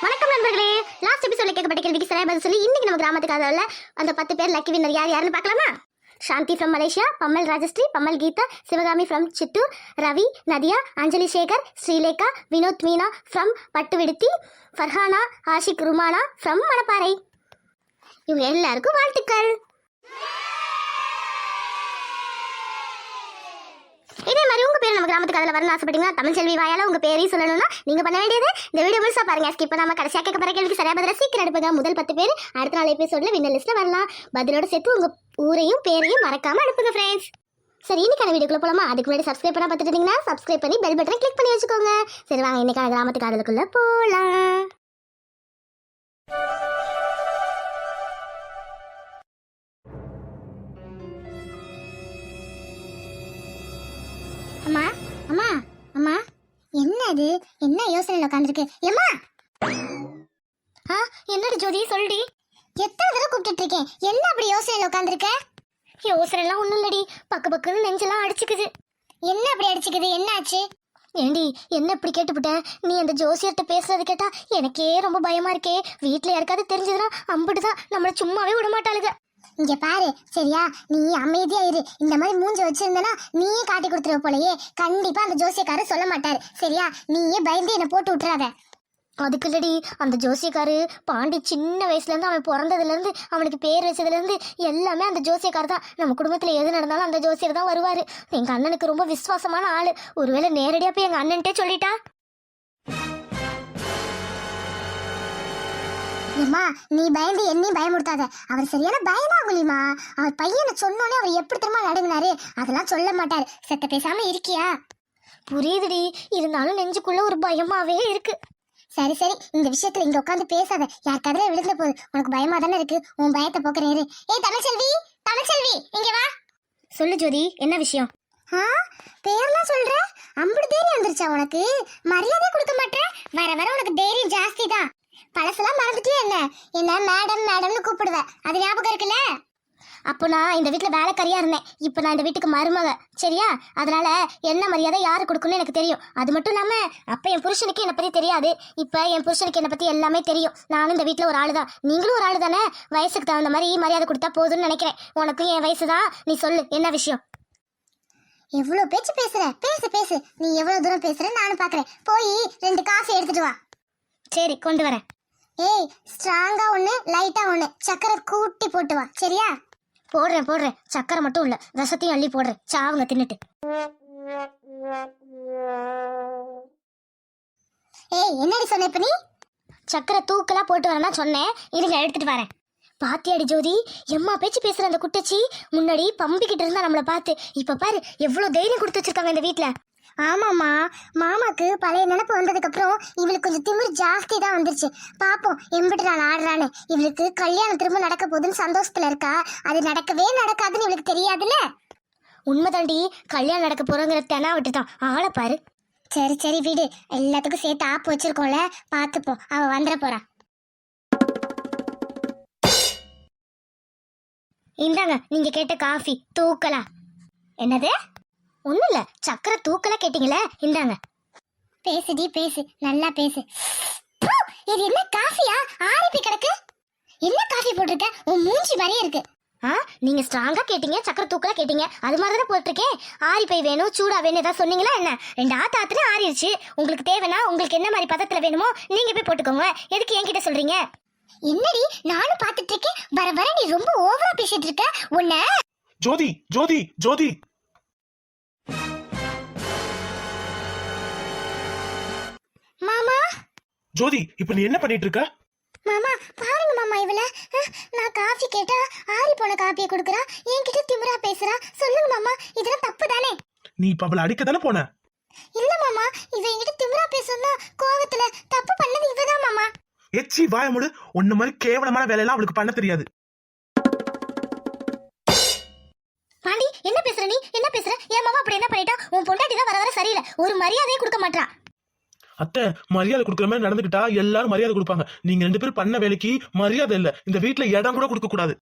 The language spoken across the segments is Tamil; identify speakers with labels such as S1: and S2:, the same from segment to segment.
S1: வணக்கம் நண்பர்களே. லாஸ்ட் எபிசோட்ல கேட்கப்பட்ட கேள்விக்கு சரியா பதில் சொல்லி இன்னைக்கு நம்ம கிராமத்துக்கு அதில் அந்த 10 பேர் லக்கி வின்னர் யாருன்னு பார்க்கலாமா? Shanti from Malaysia, Pammal Rajashree, Pammal Geetha, Sivakami from Chittoor, Ravi, Nadiya, Anjali Sekar, Srilekha, Vinod Meena from Pattuviduthi, Farhana, Ashik Rumana from Manapparai. இவங்க எல்லாருக்கும் வாழ்த்துக்கள். இதே மாதிரி உங்க பேர் நம்ம கிராமத்துக்கு அதில் வரணும் ஆசைப்பட்டீங்கன்னா தமிழ் செல்வி வாயால உங்க பேரையும் சொல்லணும்னா நீங்க பண்ண வேண்டியது இந்த வீடியோ முழுசா பாருங்க. ஸ்கிப் பண்ணாம கடைசியா கேட்க போற கேள்விக்கு சரியா பதில சீக்கிரம் எடுப்புங்க. முதல் 10 பேர் அடுத்த நாள் எபிசோட்ல வின்னர் லிஸ்ட்ல வரலாம். பதிலோட சேர்த்து உங்க ஊரையும் பேரையும் மறக்காம அனுப்புங்க ஃப்ரெண்ட்ஸ். சரி, இன்னைக்கான வீடியோக்குள்ள போலாமா? அதுக்கு முன்னாடி சப்ஸ்கிரைப் பண்ணா பார்த்துட்டு இருந்தீங்கன்னா சப்ஸ்கிரைப் பண்ணி பெல் பட்டனை கிளிக் பண்ணி வச்சுக்கோங்க. சரி வாங்க இன்னைக்கான கிராமத்துக்கு அதுக்குள்ள போலாம். அம்மா அம்மா அம்மா, என்னது? என்ன யோசனையில் உட்காந்துருக்கு? அம்மா என்னடி ஜோதி சொல்டி. எத்தனை தடவை கூப்பிட்டு இருக்கேன், என்ன அப்படி யோசனையில் உட்காந்துருக்க? யோசனை எல்லாம் ஒண்ணும் இல்லடி, பக்கு பக்குன்னு நெஞ்செல்லாம் அடிச்சுக்குது. என்ன அப்படி அடிச்சுக்குது? என்ன ஆச்சு? ஏண்டி என்ன இப்படி கேட்டுவிட்ட? நீ அந்த ஜோசியர்கிட்ட பேசுறது கேட்டா எனக்கே ரொம்ப பயமா இருக்கே. வீட்டுல யாருக்காவது தெரிஞ்சதுன்னா அம்பிட்டுதான், நம்மள சும்மாவே விட மாட்டாளுங்க. இங்க பாரு சரியா, நீ அமைதியா இரு. இந்த மாதிரி மூஞ்ச வச்சிருந்தனா நீயே காட்டி கொடுத்துருவ போலயே. கண்டிப்பா அந்த ஜோசியக்காரர் சொல்ல மாட்டாரு சரியா? நீயே பயந்து என்ன போட்டு விட்டுறாத. அதுக்கு இல்லடி, அந்த ஜோசியக்காரு பாண்டி சின்ன வயசுல இருந்து அவன் பிறந்ததுல இருந்து அவனுக்கு பேர் வச்சதுல இருந்து எல்லாமே அந்த ஜோசியக்கார் தான். நம்ம குடும்பத்துல எது நடந்தாலும் அந்த ஜோசியர் தான் வருவாரு. எங்க அண்ணனுக்கு ரொம்ப விசுவாசமான ஆளு. ஒருவேளை நேரடியா போய் எங்க அண்ணன்ட்டே சொல்லிட்டா. ஏம்மா, நீ பயந்து என்னையும் பயமுடுத்தாத. அவர் சரியான பயந்தாங்குலிமா. அவர் பையனை சொன்னோன்னே அவர் எப்படி திரும்ப நடுங்கினாரு. அதெல்லாம் சொல்ல மாட்டாரு. செத்த பேசாம இருக்கியா? புரியுதுடி, இருந்தாலும் நெஞ்சுக்குள்ள ஒரு பயமாவே இருக்கு. சரி சரி, இந்த விஷயத்துல இங்க உட்காந்து பேசாத. யார் கதிரை விழுந்த போகுது. உனக்கு பயமா தானே இருக்கு. உன் பயத்தை போக்குறேன். ஏய் தமிழ்செல்வி, தமிழ்செல்வி இங்க வா. சொல்லு ஜோதி, என்ன விஷயம்? பேர்லாம் சொல்ற, அம்புடு தைரியம் வந்துருச்சா உனக்கு? மரியாதை கொடுக்க மாட்டேன். வர வர உனக்கு தைரியம் ஜாஸ்தி தான். பழசெல்லாம் மறந்துட்டே என்ன மேடம் மேடம்னு கூப்பிடுவ, அது ஞாபகம் இருக்குல்ல? அப்போ நான் இந்த வீட்டுல வேலைக்காரியா இருந்தேன். இப்போ நான் இந்த வீட்டுக்கு மருமக சரியா? அதனால என்ன மரியாதை யாரு கொடுக்கணும்னு எனக்கு தெரியும். அது மட்டும் இல்லாம அப்ப என் புருஷனுக்கு என்னை பத்தி தெரியாது. இப்ப என் புருஷனுக்கு என்னை பத்தி எல்லாமே தெரியும். நானும் இந்த வீட்டுல ஒரு ஆளு தான், நீங்களும் ஒரு ஆளு தானே. வயசுக்கு தகுந்த மாதிரி மரியாதை கொடுத்தா போதும்னு நினைக்கிறேன். உனக்கும் என் வயசு தான். நீ சொல்லு, என்ன விஷயம்? எவ்வளவு பேச்சு பேசுற? பேசு பேசு. நீ எவ்வளவு தூரம் பேசுற நானும் பாக்குறேன். போய் 2 காஃபி எடுத்துட்டு வா. சரி, கொண்டு வரேன். ஏய், ஸ்ட்ராங்கா ஒண்ணு, லைட்டா ஒண்ணு, சக்கரை கூட்டி போட்டு வா சரியா? போடுறேன் போடுறேன். சக்கரை மட்டும் இல்ல, விஷத்தையும் அள்ளி போடுறேன். சாவுங்க தின்னுட்டு. ஏய், என்னடி சொன்ன இப்ப நீ? சக்கரை தூக்கலா போட்டு வரேன்னா சொன்னேன். இருங்க எடுத்துட்டு வரேன். பாத்தியாடி ஜோதி, எம்மா பேச்சு பேசுற அந்த குட்டச்சி முன்னாடி பம்பிக்கிட்டு இருந்தா நம்மளை பார்த்து. இப்ப பாரு எவ்வளவு தைரியம் கொடுத்து வச்சிருக்காங்க இந்த வீட்டுல. ஆமாம்மா, மாமாக்கு பழைய நினப்பு வந்ததுக்கு அப்புறம் இவளுக்கு கொஞ்சம் திமிர் ஜாஸ்தி தான் வந்துருச்சு. பாப்போம் எம்பிட்டு நாள் ஆடுறான்னு. இவளுக்கு கல்யாணம் திரும்ப நடக்க போகுதுன்னு சந்தோஷத்துல இருக்கா. அது நடக்கவே நடக்காதுன்னு இவளுக்கு தெரியாதுல்ல. உண்மைதாண்டி, கல்யாணம் நடக்க போறோங்கிற தெனா விட்டுதான். ஆளை பாரு. சரி சரி வீடு, எல்லாத்துக்கும் சேர்த்து ஆப்பு வச்சிருக்கோம்ல, பாத்துப்போம். அவ வந்துட போறா. இந்தாங்க நீங்க கேட்ட காஃபி தூக்கலா. என்னது? ஒண்ணும் இல்ல, சக்கரை தூக்கலா கேட்டீங்களே, இந்தாங்க. பேசுடி பேசு, நல்லா பேசு. இது என்ன காஃபியா? ஆரிப்பி கிடக்கு. என்ன காஃபி போட்டிருக்க? உன் மூஞ்சி மாதிரியே இருக்கு. நீங்க ஸ்ட்ராங்கா கேட்டீங்க, சக்கரை தூக்கலா கேட்டீங்க, அது மாதிரி தானே போட்டிருக்கேன். ஆரி பை வேணும், சூடா வேணும் ஏதாவது சொன்னீங்களா என்ன? 2 ஆத்தாத்துல ஆறிடுச்சு. உங்களுக்கு தேவைன்னா உங்களுக்கு என்ன மாதிரி பதத்துல வேணுமோ நீங்க போய் போட்டுக்கோங்க. எதுக்கு என்கிட்ட சொல்றீங்க? என்னடி நானும் பாத்துட்டு இருக்கேன். வர வர நீ ரொம்ப ஓவரா பேசிட்டு இருக்க. உன்ன
S2: ஜோதி ஜோதி ஜோதி
S1: மாமா.
S2: ஜோதி, இப்ப நீ என்ன பண்ணிட்டு இருக்க?
S1: மாமா பாருங்க மாமா, இவள நான் காஃபி கேட்டா ஆறி போன காப்பியை கொடுக்கறா. என்கிட்ட திமிரா பேசுறா. சொல்லுங்க மாமா, இதெல்லாம் தப்பு தானே?
S2: நீ இப்ப அவளை அடிக்க தானே போன?
S1: இல்ல மாமா, இவ என்கிட்ட திமிரா பேசுனா கோவத்துல தப்பு பண்ணது இவதான் மாமா.
S2: எச்சி வாய மூடு. உன்ன மாதிரி கேவலமான வேலையெல்லாம் அவளுக்கு பண்ண தெரியாது.
S1: பாண்டி என்ன பேசுற நீ? என்ன பேசுற? என் மாமா அப்படி என்ன பண்ணிட்டா? உன் பொண்டாட்டி தான் வர வர சரியில்லை. ஒரு மரியாதையே கொடுக்க மாட்டா.
S2: அத்தை, மரியாதை கொடுக்குற மாதிரி நடந்துக்கிட்டா எல்லாரும் மரியாதை கொடுப்பாங்க. நீங்க 2 பேரும் பண்ண வேலைக்கு மரியாதை இல்ல. இந்த வீட்டுல இடம் கூட கொடுக்க கூடாது.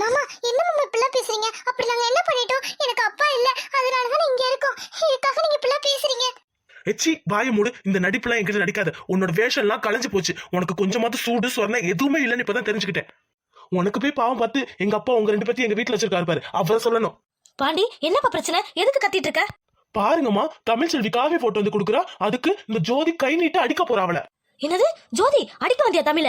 S1: மாமா என்ன மாமா இப்படிலாம் பேசுறீங்க? அப்படி நாங்க என்ன பண்ணிட்டோம்? எனக்கு அப்பா இல்ல, அதனாலதான் இங்க இருக்கோம். இதுக்காக நீங்க இப்படிலாம் பேசுறீங்க?
S2: எச்சி வாய மூடு. இந்த நடிப்புலாம் என்கிட்ட நடிக்காத. உன்னோட வேஷம் எல்லாம் களைஞ்சு போச்சு. உனக்கு கொஞ்சமாவது சூடு சொரணை எதுவுமே இல்லைன்னு இப்பதான் தெரிஞ்சுக்கிட்டேன். உனக்கு போய் பாவம் பார்த்து எங்க அப்பா உங்க 2 பேத்தையும் எங்க வீட்டுல வச்சிருக்காரு பாரு, அவரை சொல்லணும்.
S3: பாண்டி என்னப்பா பிரச்சனை? எதுக்கு கத்திட்டு இருக்க?
S2: பாருங்கம்மா, தமிழ் செல்வி காஃபி போட்டு வந்து கொடுக்குறா. அதுக்கு இந்த ஜோதி கை நீட்டு அடிக்க போறா அவளை.
S3: என்னது ஜோதி அடிக்க வந்தியா தமிழ?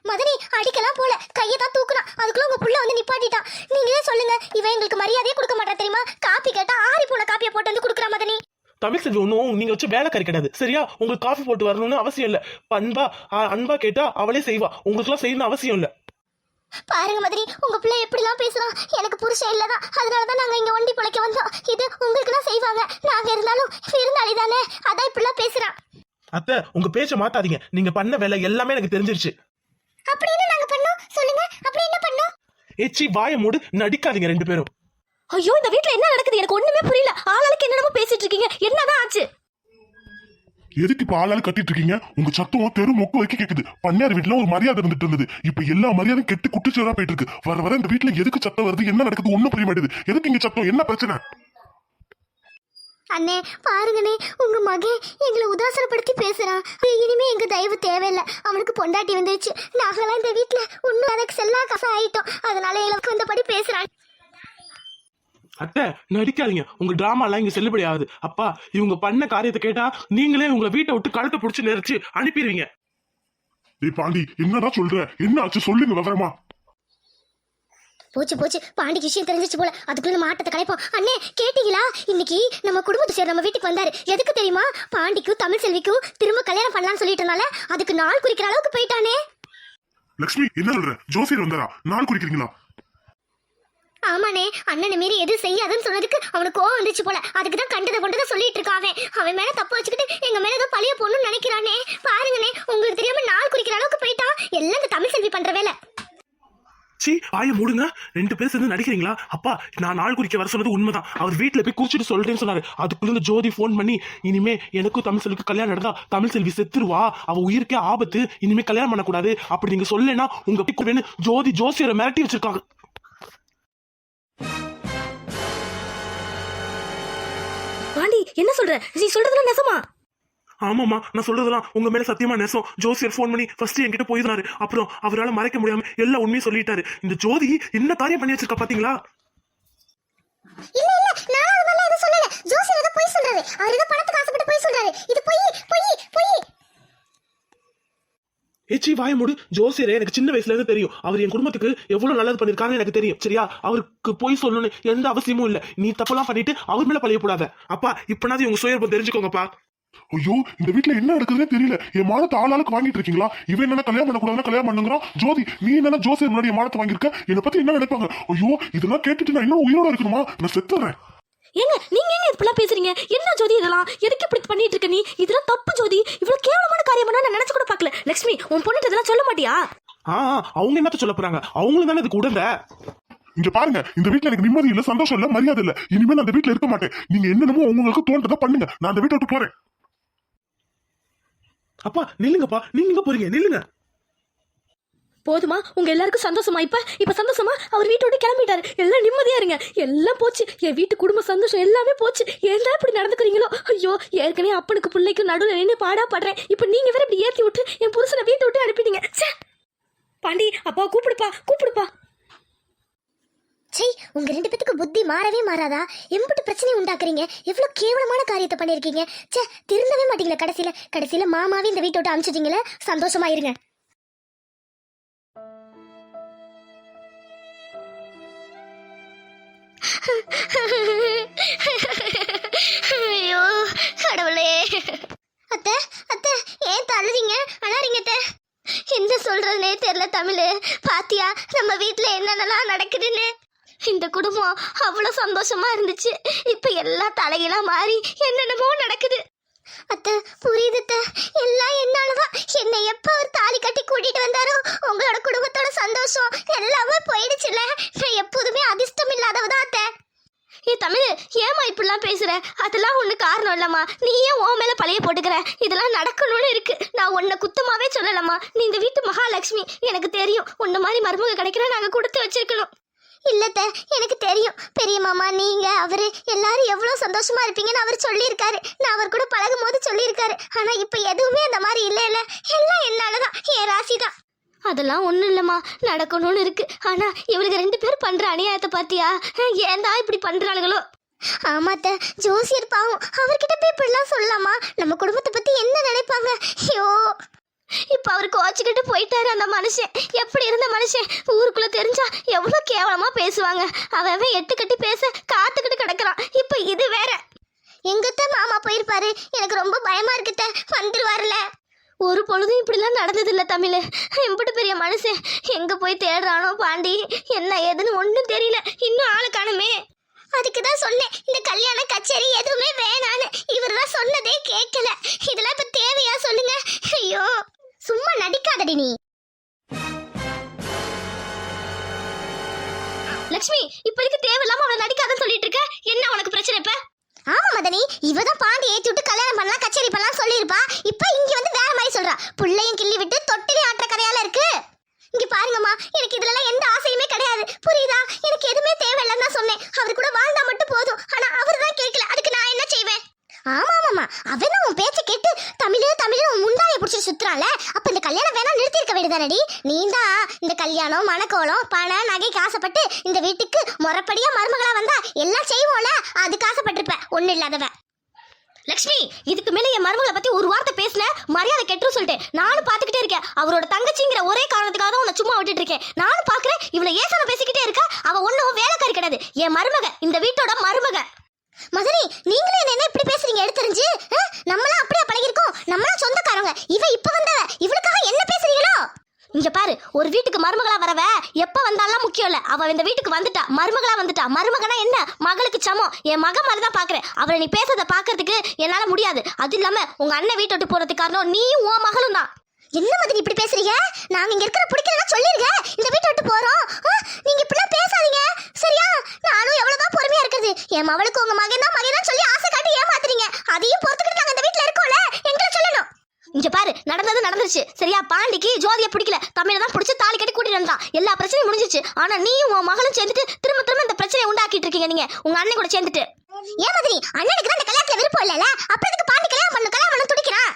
S1: மதனி அடிக்கலாம் போல, கையை தான் தூக்குனா. அதுக்குள்ள உங்க புள்ள வந்து நிப்பாட்டிட்டான். நீங்களே சொல்லுங்க, இவன் எங்களுக்கு மரியாதையே கொடுக்க மாட்டா தெரியுமா? காப்பி கேட்டா ஆறி போன காப்பியை போட்டு வந்து கொடுக்குறா மதனி.
S2: தமிழ் செல்வி ஒன்றும் நீங்க வச்சு வேலைக்காரி கிடையாது சரியா? உங்களுக்கு காஃபி போட்டு வரணும்னு அவசியம் இல்ல. பண்பா அன்பா கேட்டா அவளே செய்வா. உங்களுக்குலாம் செய்யணும்னு அவசியம் இல்ல.
S1: பாருங்க மதனி, உங்க பிள்ளை எப்படிலாம் பேசுறான். எனக்கு புருஷன் இல்லதான், அதனாலதான் நாங்க இங்க ஒண்டி பிழைக்க வந்தோம். இது உங்களுக்கு தான் செய்வாங்க. நாங்க இருந்தாலும் விருந்தாளி தானே, அதான் இப்படிலாம் பேசுறான்.
S2: அத்தை, உங்க பேச்ச மாத்தாதீங்க. நீங்க பண்ண வேலை எல்லாமே எனக்கு தெரிஞ்சிருச்சு.
S1: அப்படி என்ன நாங்க பண்ணோம் சொல்லுங்க? அப்படி என்ன பண்ணோம்?
S2: எச்சி வாய மூடு, நடிக்காதீங்க 2 பேரும்.
S3: ஐயோ இந்த வீட்ல என்ன நடக்குது எனக்கு ஒண்ணுமே புரியல. ஆளாளுக்கு என்னென்னமோ பேசிட்டு இருக்கீங்க, என்னதான் ஆச்சு?
S4: எதுக்கு இப்ப ஆளால கட்டிட்டு இருக்கீங்க? உங்க சத்தம் தெரு மொக்க வைக்க கேக்குது. பண்ணையார் வீட்டுல ஒரு மரியாதை இருந்துட்டு இருந்தது, இப்ப எல்லா மரியாதையும் கெட்டு குட்டிச்சோரா போயிட்டு இருக்கு. வர வர இந்த வீட்டுல எதுக்கு சத்தம் வருது, என்ன நடக்குது ஒண்ணும் புரிய மாட்டேது. எதுக்கு இங்க சத்தம், என்ன பிரச்சனை?
S1: அண்ணே பாருங்கண்ணே, உங்க மகன் எங்களை உதாசனப்படுத்தி பேசுறான். இனிமே எங்க தயவு தேவையில்லை. அவனுக்கு பொண்டாட்டி வந்துருச்சு. நாங்களாம் இந்த வீட்டுல இன்னும் அதுக்கு செல்லா காசா ஆயிட்டோம். அதனால எங்களுக்கு வந்தபடி பேசுறான்.
S2: அத்தை நடிக்காதீங்க. உங்க டிராமா எல்லாம் இங்க செல்லுபடி ஆகுது. அப்பா, இவங்க பண்ண காரியத்தை கேட்டா நீங்களே உங்களை வீட்டை விட்டு கழுத்தை புடிச்சு நெரிச்சு அனுப்பிடுவீங்க.
S4: டேய் பாண்டி, என்னடா சொல்ற? என்ன ஆச்சு சொல்லுங்க விவரமா.
S1: போச்சு போச்சு, பாண்டிக்கு விஷயம் தெரிஞ்சிச்சு போல. அதுக்குள்ள நம்ம ஆட்டத்தை கலைப்போம். அண்ணே கேட்டீங்களா? இன்னைக்கு நம்ம குடும்பத்தை சேர் நம்ம வீட்டுக்கு வந்தாரு. எதுக்கு தெரியுமா? பாண்டிக்கும் தமிழ் செல்விக்கும் திரும்ப கல்யாணம் பண்ணலாம்னு சொல்லிட்டு இருந்தால, அதுக்கு நாள் குறிக்கிற அளவுக்கு போயிட்டானே.
S4: லட்சுமி என்ன சொல்ற? ஜோசியர் வந்தாரா? நாள் குறிக்கிறீங்களா?
S1: ஆமாண்ணே, அண்ணனை மீறி எது செய்யாதுன்னு சொன்னதுக்கு அவனுக்கு கோவம் வந்துச்சு போல. அதுக்கு தான் கண்டதை கொண்டதை சொல்லிட்டு இருக்காவே. அவன் மேல தப்பு வச்சுக்கிட்டு எங்க மேல ஏதோ பழிய போடணும்னு நினைக்கிறானே. பாருங்கண்ணே, உங்களுக்கு தெரியாம நாள் குறிக்கிற அளவுக்கு போயிட்டான். எல்லாம் இந்த தமிழ் செல்வி பண்ற வேலை.
S2: சி வாய மூடுங்க. 2 பேர் சேர்ந்து நடிக்கிறீங்களா? அப்பா, நான் நாள் குறிக்க வர சொன்னது உண்மைதான். அவர் வீட்டுல போய் கூச்சிட்டு சொல்றேன்னு சொன்னாரு. அதுக்குள்ள இந்த ஜோதி போன் பண்ணி, இனிமே எனக்கும் தமிழ் செல்விக்கு கல்யாணம் நடந்தா தமிழ் செல்வி செத்துருவா, அவ உயிருக்கே ஆபத்து, இனிமே கல்யாணம் பண்ணக்கூடாது அப்படி நீங்க சொல்லலைன்னா உங்க பிக்கு ஜோதி ஜோசியரை மிரட்டி வச்சிருக்காங்க.
S3: பாண்டி என்ன சொல்ற? நீ சொல்றதுலாம் நெசமா?
S2: ஆமாமா, நான் சொல்றதெல்லாம் உங்க மேல சத்தியமா நெசம். ஜோசியர் போன் பண்ணி ஃபர்ஸ்ட் என்கிட்ட போயிருந்தாரு. அப்புறம் அவரால் மறைக்க முடியாம எல்லா உண்மையும் சொல்லிட்டாரு. இந்த ஜோதி என்ன காரியம் பண்ணி வச்சிருக்கா பாத்தீங்களா?
S1: இல்ல இல்ல, நான் அது மாதிரி எதுவும் சொல்லல. ஜோசியர் ஏதோ போய் சொல்றாரு. அவர் ஏதோ பணத்துக்கு ஆசைப்பட்டு போய் சொல்றாரு. இது பொய் பொய் பொய்.
S2: ஏச்சி வாய மூடு. ஜோசியரே எனக்கு சின்ன வயசுல இருந்து தெரியும். அவர் என் குடும்பத்துக்கு எவ்வளவு நல்லது பண்ணிருக்காருன்னு எனக்கு தெரியும் சரியா? அவருக்கு போய் சொல்லணும்னு எந்த அவசியமும் இல்ல. நீ தப்பெல்லாம் பண்ணிட்டு அவர் மேல பழைய போடாத. அப்பா, இப்பனாவது உங்க சுயரூபம் தெரிஞ்சுக்கோங்கப்பா.
S4: ஐயோ, இந்த வீட்டுல என்ன நடக்குதுன்னே தெரியல. என் மானத்தை ஆளாளுக்கு வாங்கிட்டு இருக்கீங்களா? இவன் என்ன கல்யாணம் பண்ணக்கூடாதுன்னா கல்யாணம் பண்ணுங்கிறான். ஜோதி, நீ என்ன ஜோசியர் முன்னாடி என் மானத்தை வாங்கியிருக்க? என்னை பத்தி என்ன நினைப்பாங்க? ஐயோ, இதெல்லாம் கேட்டுட்டு நான் இன்னும் உயிரோட இருக்கணுமா? நான் செத்துறேன்.
S3: ஏங்க நீங்க ஏங்க இப்படிலாம் பேசுறீங்க? என்ன ஜோதி இதெல்லாம்? எதுக்கு இப்படி பண்ணிட்டு இருக்க நீ? இதெல்லாம் தப்பு ஜோதி. இவ்வளவு கேவலமான காரியம் பண்ணா நான் நினைச்சு கூட பார்க்கல. லட்சுமி, உன் பொண்ணுட்டு இதெல்லாம் சொல்ல மாட்டியா?
S2: அவங்க என்னத்த சொல்ல போறாங்க? அவங்களும் தானே இதுக்கு உடந்த.
S4: இங்க பாருங்க, இந்த வீட்டுல எனக்கு நிம்மதி இல்ல, சந்தோஷம் இல்ல, மரியாதை இல்ல. இனிமே நான் அந்த வீட்டுல இருக்க மாட்டேன். நீங்க என்னென்னமோ உங்களுக்கு தோன்றதை பண்ணுங்க. நான் அந்த வீட்டை விட்டு போறேன்.
S2: அப்பா நில்லுங்கப்பா. நீங்க எங்க போறீங்க? நில்லுங்க.
S3: போதுமா? உங்க எல்லாருக்கும் சந்தோஷமா? இப்ப சந்தோஷமா? அவர் வீட்டை விட்டு கிளம்பிட்டாரு. எல்லாம் நிம்மதியா இருங்க. எல்லாம் போச்சு. என் வீட்டு குடும்ப சந்தோஷம் எல்லாமே போச்சு. ஏன் இப்படி நடந்துக்கிறீங்களோ? ஐயோ, ஏற்கனவே அப்பனுக்கு பிள்ளைக்கும் நடுவில் நின்று பாடா படுறேன். இப்ப நீங்க வேற இப்படி ஏத்தி விட்டு என் புருஷனை வீட்டை விட்டு அனுப்பிட்டீங்க. பாண்டி, அப்பா கூப்பிடுப்பா கூப்பிடுப்பா.
S1: சை, உங்க 2 பேத்துக்கு புத்தி மாறவே மாறாதா? எம்பிட்டு பிரச்சனை உண்டாக்குறீங்க. எவ்வளவு கேவலமான காரியத்தை பண்ணிருக்கீங்க. சே, திருந்தவே மாட்டீங்களா? கடைசியில மாமாவே இந்த வீட்டை விட்டு அனுப்பிச்சிட்டீங்களே. சந்தோஷமா இருங்க. ஐயோ கடவுளே. அத்தை அத்தை, ஏன் தள்ளுறீங்க? அழாறீங்க அத்தை. என்ன சொல்றதுனே தெரியல. தமிழ் பாத்தியா நம்ம வீட்டுல என்னென்னலாம் நடக்குதுன்னு? இந்த குடும்பம் அவ்வளவு சந்தோஷமா இருந்துச்சு. இப்ப எல்லாம் தலைகளா மாறி என்னென்னமோ நடக்குது. அத்தை புரியுது அத்தை, எல்லாம் என்னாலதான். என்னை எப்ப ஒரு தாலி கட்டி கூட்டிட்டு வந்தாரோ உங்களோட குடும்பத்தோட சந்தோஷம் எல்லாமே போயிடுச்சுல. நான் எப்போதுமே அதிர்ஷ்டம் இல்லாதவதான் அத்தை.
S3: ஏ தமிழ், ஏமா இப்படிலாம் பேசுற? அதெல்லாம் ஒண்ணு காரணம் இல்லம்மா. நீ ஏன் உன் மேல பழைய போட்டுக்கிற? இதெல்லாம் நடக்கணும்னு இருக்கு. நான் உன்னை குத்தமாவே சொல்லலம்மா. நீ இந்த வீட்டு மகாலட்சுமி. எனக்கு தெரியும் உன்ன மாதிரி மருமக கிடைக்கிற நாங்க கொடுத்து வச்சிருக்கணும்.
S1: இல்லத்த, எனக்கு தெரியும் பெரிய மாமா, நீங்க அவரு எல்லாரும் எவ்வளவு சந்தோஷமா இருப்பீங்கன்னு அவர் சொல்லியிருக்காரு. நான் அவர் கூட பழகும் போது சொல்லியிருக்காரு. ஆனா இப்ப எதுவுமே அந்த மாதிரி இல்ல. எல்லாம் என்னாலதான், என் ராசி தான்.
S3: அதெல்லாம் ஒன்றும் இல்லைம்மா, நடக்கணும்னு இருக்கு. ஆனா இவளுக்கு 2 பேர் பண்ற அநியாயத்தை பாத்தியா? ஏன் தான் இப்படி பண்றாளுகளோ?
S1: ஆமாத்த, ஜோசியர் பாவம், அவர்கிட்ட போய் இப்படிலாம் சொல்லலாமா? நம்ம குடும்பத்தை பத்தி என்ன நினைப்பாங்க? ஐயோ,
S3: இப்ப அவரு கோச்சுக்கிட்டு போயிட்டாரு அந்த மனுஷன். எப்படி இருந்த மனுஷன் ஊருக்குள்ள தெரிஞ்சா எவ்வளவு கேவலமா பேசுவாங்க. அவன் 8 கட்டி பேச காத்துக்கிட்டு கிடக்குறான். இப்ப இது வேற.
S1: எங்கத்த மாமா போயிருப்பாரு? எனக்கு ரொம்ப பயமா இருக்குத்த. வந்துருவாருல?
S3: ஒரு பொழுதும் இப்படிலாம் நடந்தது இல்ல தமிழ். எம்பிட்டு பெரிய மனுஷன் எங்க போய் தேடுறானோ பாண்டி, என்ன ஏதுன்னு ஒன்றும் தெரியல. இன்னும் ஆளை காணுமே.
S1: அதுக்குதான் சொன்னேன், இந்த கல்யாண கச்சேரி எதுவுமே வேணான்னு. இவர் தான் சொன்னதே கேட்கல. இதெல்லாம் இப்ப தேவையா சொல்லுங்க? ஐயோ, சும்மா நடிக்காதடி நீ.
S3: லக்ஷ்மி, இப்போதைக்கு தேவையில்லாம அவளை நடிக்காதன்னு சொல்லிட்டு இருக்க. என்ன உனக்கு பிரச்சனை இப்ப?
S1: ஆமா மதனி, இவதான் பாண்டி ஏத்தி விட்டு கல்யாணம் பண்ணலாம், கச்சேரி பண்ணலாம் சொல்லியிருப்பா. இப்ப இங்க வந்து வேற மாதிரி சொல்றா. புள்ளையும் கிள்ளி விட்டு தொட்டிலே ஆட்டுற கதையால இருக்கு. இங்க பாருங்கம்மா, எனக்கு இதுல எந்த ஆசையுமே கிடையாது, புரியுதா? எனக்கு எதுவுமே தேவையில்லைன்னு தான் சொன்னேன். அவர் கூட வாழ்ந்தா மட்டும் போதும். ஆனா அவரு தான் கேட்கல. அதுக்கு நான் என்ன செய்வேன்? ஆமாமாமா, அவன் உன் பேச்ச கேட்டு தமிழ் உன் முந்தாயை பிடிச்சிட்டு சுத்துறான்ல. அப்ப இந்த கல்யாணம் வேணா நிறுத்தி இருக்க வேண்டியதானடி? நீ தான் இந்த கல்யாணம், மணக்கோலம், பணம், நகைக்கு ஆசைப்பட்டு இந்த வீட்டுக்கு முறைப்படியா மருமகளா வந்தா எல்லாம் செய்வோம்ல, அதுக்கு ஆசைப்பட்டிருப்ப. ஒண்ணு இல்லாதவ.
S3: லக்ஷ்மி, இதுக்கு மேல என் மருமகளை பத்தி ஒரு வார்த்தை பேசல, மரியாதை கெட்டுரும் சொல்லிட்டேன். நானும் பாத்துக்கிட்டே இருக்கேன். அவரோட தங்கச்சிங்கிற ஒரே காரணத்துக்காக தான் உன்னை சும்மா விட்டுட்டு இருக்கேன். நானும் பாக்குறேன், இவளை ஏசன பேசிக்கிட்டே இருக்கா. அவ ஒன்னும் வேலைக்காரி கிடையாது, என் மருமக, இந்த வீட்டோட மருமக.
S1: மதனி, நீங்களே என்ன இப்படி பேசுறீங்க? எடுத்துரிஞ்சு நம்மளாம் அப்படியே பழகிருக்கோம். நம்மளாம் சொந்தக்காரங்க. இவ இப்ப வந்தவ, இவளுக்காக என்ன பேசுறீங்களோ?
S3: இங்க பாரு, ஒரு வீட்டுக்கு மருமகளா வரவ எப்ப வந்தாலும் முக்கியம் இல்ல. அவ இந்த வீட்டுக்கு வந்துட்டா, மருமகளா வந்துட்டா. மருமகனா என்ன, மகளுக்கு சமம். என் மக மாதிரி தான் பாக்குறேன். அவளை நீ பேசுறத பாக்குறதுக்கு என்னால முடியாது. அது இல்லாம உங்க அண்ணன் வீட்டை விட்டு போறதுக்கு காரணம் நீ உன் மகளும் தான்.
S1: என்ன மதனி இப்படி பேசுறீங்க? நாங்க இங்க இருக்கிற பிடிக்கலன்னா சொல்லிருங்க, இந்த வீட்டை விட்டு போறோம். நீங்க இப்படிலாம் பேசாதீங்க, சரியா? நானும் எவ்வளவுதான் பொறுமையா இருக்குது. என் மவளுக்கு உங்க மகன் தான் சொல்லி ஆசை காட்டி ஏமாத்துறீங்க. அதையும் பொறுத்துக்கிட்டு நாங்க இந்த வீட்டுல இருக்கோம்ல, எங்களை சொல்லணும்.
S3: இங்க பாரு, நடந்தது நடந்துருச்சு, சரியா? பாண்டிக்கு ஜோதியை பிடிக்கல, தமிழை தான் பிடிச்சி தாலி கட்டி கூட்டிட்டு வந்தான். எல்லா பிரச்சனையும் முடிஞ்சிச்சு. ஆனா நீயும் உன் மகளும் சேர்ந்துட்டு திரும்ப இந்த பிரச்சனையை உண்டாக்கிட்டு இருக்கீங்க. நீங்க உங்க அண்ணன் கூட சேர்ந்துட்டு.
S1: ஏன் மதனி, அண்ணனுக்கு தான் இந்த கல்யாணத்துல விருப்பம் இல்லல, அப்புறம் இதுக்கு பாண்டி கல்யாணம் பண்ண துடிக்கிறான்.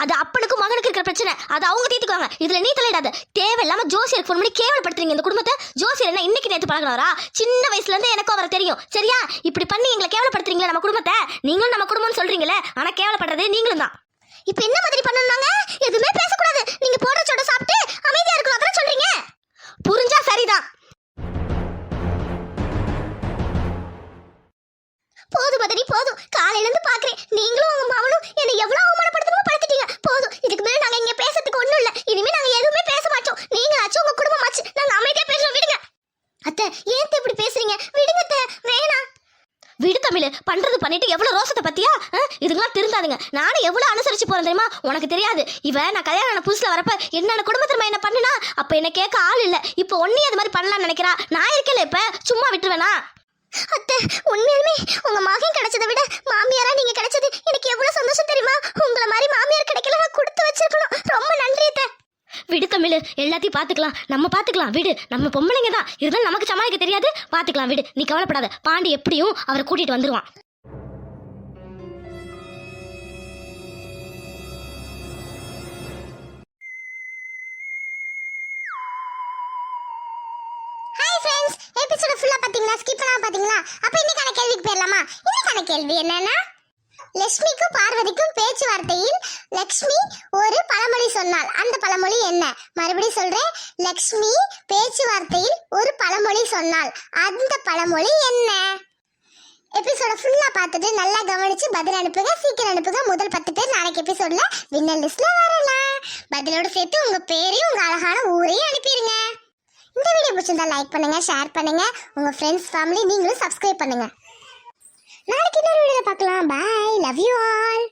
S3: அது அப்பனுக்கும் மகனுக்கு இருக்கிற பிரச்சனை, அது அவங்க தீர்த்துக்குவாங்க. இதுல நீ தலையிடாத. தேவையில்லாம ஜோசியருக்கு ஃபோன் பண்ணி கேவலப்படுத்துறீங்க இந்த குடும்பத்தை. ஜோசியர் என்ன இன்னைக்கு நேத்து பழகினாரா? சின்ன வயசுல இருந்து எனக்கும் அவரை தெரியும், சரியா? இப்படி பண்ணி எங்களை கேவலப்படுத்துறீங்களா நம்ம குடும்பத்தை? நீங்களும் நம்ம குடும்பம்னு சொல்றீங்களே, ஆனா கேவலப்படுறது நீங்களும் தான்.
S1: இப்ப என்ன மாதிரி பண்ணணும்னாங்க? எதுவுமே பேசக்கூடாது, நீங்க போடுற சோட சாப்பிட்டு அமைதியா இருக்கணும், அதான் சொல்றீங்க?
S3: புரிஞ்சா சரிதான்.
S1: போதும் மதனி, போதும். காலையில இருந்து பாக்குறேன், நீங்களும் உங்க மகனும் என்ன எவ்வளவு அவமானப்படுத்தணுமோ படுத்திட்டீங்க. போதும், இதுக்கு மேல நாங்க இங்க பேசுறதுக்கு ஒண்ணும் இல்ல. இனிமே நாங்க எதுவுமே பேச மாட்டோம். நீங்க ஆச்சு, உங்க குடும்பம் ஆச்சு, நாங்க அமைதியா பேசுறோம். விடுங்க அத்தை. ஏன் இப்படி பேசுறீங்க? விடுங்க அத்தை, வேணாம்.
S3: விடு தமிழ், பண்றது பண்ணிட்டு எவ்வளவு ரோசத்தை பத்தியா? இதுக்கெல்லாம் திருந்தாதுங்க. நானும் எவ்வளவு அனுசரிச்சு போறேன் தெரியுமா? உனக்கு தெரியாது. நான் கல்யாணம் புதுசுல வரப்ப என்னோட குடும்பத்துல என்ன பண்ணுனா, அப்ப என்ன கேட்க ஆள் இல்ல. இப்ப ஒன்னே அது மாதிரி பண்ணலாம்னு நினைக்கிறா. நான் இருக்கல, இப்ப சும்மா விட்டுருவேனா?
S1: அத்தை, உண்மையாலுமே உங்க மகன் கிடைச்சதை விட மாமியாரா நீங்க கிடைச்சது எனக்கு எவ்வளவு சந்தோஷம் தெரியுமா? உங்களை மாதிரி மாமியார் கிடைக்கல, நான் கொடுத்து வச்சிருக்கணும். ரொம்ப நன்றி அத்தை.
S3: விடு தமிழ், எல்லாத்தையும் பாத்துக்கலாம், நம்ம பாத்துக்கலாம். விடு, நம்ம பொம்பளைங்க தான், இருந்தாலும் நமக்கு சமாளிக்க தெரியாது. பாத்துக்கலாம், விடு, நீ கவலைப்படாத. பாண்டி எப்படியும் அவரை கூட்டிட்டு வந்துருவான்.
S1: ஹாய் ஃப்ரெண்ட்ஸ், எபிசோட ஃபுல்லா பாத்தீங்களா? ஸ்கிப் பண்ணாம பாத்தீங்களா? அப்ப இன்னைக்கான கேள்விக்கு போயிடலாமா? இன்னைக்கான கேள்வி என்னன்னா, லட்சுமிக்கும் பார்வதிக்கும் பேச்சுவார்த்தையில் லட்சுமி ஒரு பழமொழி சொன்னாள். அந்த பழமொழி என்ன? மறுபடியும் சொல்றேன், லட்சுமி பேச்சுவார்த்தையில் ஒரு பழமொழி சொன்னாள். அந்த பழமொழி என்ன? எபிசோட ஃபுல்லா பார்த்துட்டு நல்லா கவனிச்சு பதில் அனுப்புங்க, சீக்கிரம் அனுப்புங்க. முதல் 10 பேர் நாளைக்கு எபிசோட்ல வின்னர் லிஸ்ட்ல வரலாம். பதிலோட சேர்த்து உங்க பேரையும் உங்க அழகான ஊரையும் அனுப்பிடுங்க. இந்த வீடியோ பிடிச்சிருந்தா லைக் பண்ணுங்க, ஷேர் பண்ணுங்க, உங்க ஃப்ரெண்ட்ஸ் ஃபேமிலி நீங்களும் சப்ஸ்கிரைப் பண்ணுங்க. நாளைக்கு இன்னொரு வீடியோல பார்க்கலாம். Bye, love you all.